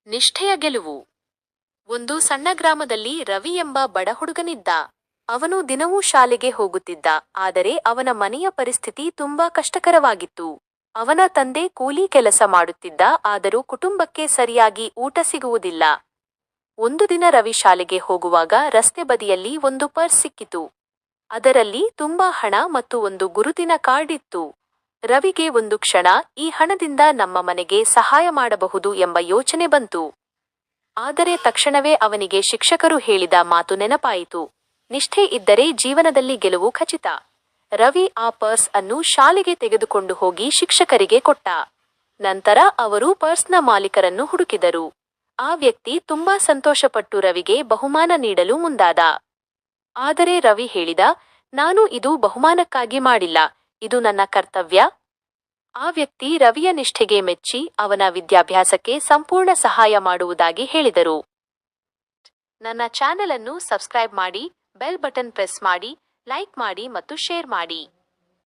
ನಿಷ್ಠೆಯ ಗೆಲುವು. ಒಂದು ಸಣ್ಣ ಗ್ರಾಮದಲ್ಲಿ ರವಿ ಎಂಬ ಬಡ ಹುಡುಗನಿದ್ದ. ಅವನು ದಿನವೂ ಶಾಲೆಗೆ ಹೋಗುತ್ತಿದ್ದ, ಆದರೆ ಅವನ ಮನೆಯ ಪರಿಸ್ಥಿತಿ ತುಂಬಾ ಕಷ್ಟಕರವಾಗಿತ್ತು. ಅವನ ತಂದೆ ಕೂಲಿ ಕೆಲಸ ಮಾಡುತ್ತಿದ್ದ, ಆದರೂ ಕುಟುಂಬಕ್ಕೆ ಸರಿಯಾಗಿ ಊಟ ಸಿಗುವುದಿಲ್ಲ. ಒಂದು ದಿನ ರವಿ ಶಾಲೆಗೆ ಹೋಗುವಾಗ ರಸ್ತೆ ಬದಿಯಲ್ಲಿ ಒಂದು ಪರ್ಸ್ ಸಿಕ್ಕಿತು. ಅದರಲ್ಲಿ ತುಂಬಾ ಹಣ ಮತ್ತು ಒಂದು ಗುರುತಿನ ಕಾರ್ಡ್ ಇತ್ತು. ರವಿಗೆ ಒಂದು ಕ್ಷಣ ಈ ಹಣದಿಂದ ನಮ್ಮ ಮನೆಗೆ ಸಹಾಯ ಮಾಡಬಹುದು ಎಂಬ ಯೋಚನೆ ಬಂತು. ಆದರೆ ತಕ್ಷಣವೇ ಅವನಿಗೆ ಶಿಕ್ಷಕರು ಹೇಳಿದ ಮಾತು ನೆನಪಾಯಿತು. ನಿಷ್ಠೆ ಇದ್ದರೆ ಜೀವನದಲ್ಲಿ ಗೆಲುವು ಖಚಿತ. ರವಿ ಆ ಪರ್ಸ್ ಅನ್ನು ಶಾಲೆಗೆ ತೆಗೆದುಕೊಂಡು ಹೋಗಿ ಶಿಕ್ಷಕರಿಗೆ ಕೊಟ್ಟ. ನಂತರ ಅವರು ಪರ್ಸ್ನ ಮಾಲೀಕರನ್ನು ಹುಡುಕಿದರು. ಆ ವ್ಯಕ್ತಿ ತುಂಬಾ ಸಂತೋಷಪಟ್ಟು ರವಿಗೆ ಬಹುಮಾನ ನೀಡಲು ಮುಂದಾದ. ಆದರೆ ರವಿ ಹೇಳಿದ, ನಾನು ಇದು ಬಹುಮಾನಕ್ಕಾಗಿ ಮಾಡಿಲ್ಲ, ಇದು ನನ್ನ ಕರ್ತವ್ಯ. ಆ ವ್ಯಕ್ತಿ ರವಿಯ ನಿಷ್ಠೆಗೆ ಮೆಚ್ಚಿ ಅವನ ವಿದ್ಯಾಭ್ಯಾಸಕ್ಕೆ ಸಂಪೂರ್ಣ ಸಹಾಯ ಮಾಡುವುದಾಗಿ ಹೇಳಿದರು. ನನ್ನ ಚಾನೆಲ್ ಅನ್ನು ಸಬ್ಸ್ಕ್ರೈಬ್ ಮಾಡಿ, ಬೆಲ್ ಬಟನ್ ಪ್ರೆಸ್ ಮಾಡಿ, ಲೈಕ್ ಮಾಡಿ ಮತ್ತು ಶೇರ್ ಮಾಡಿ.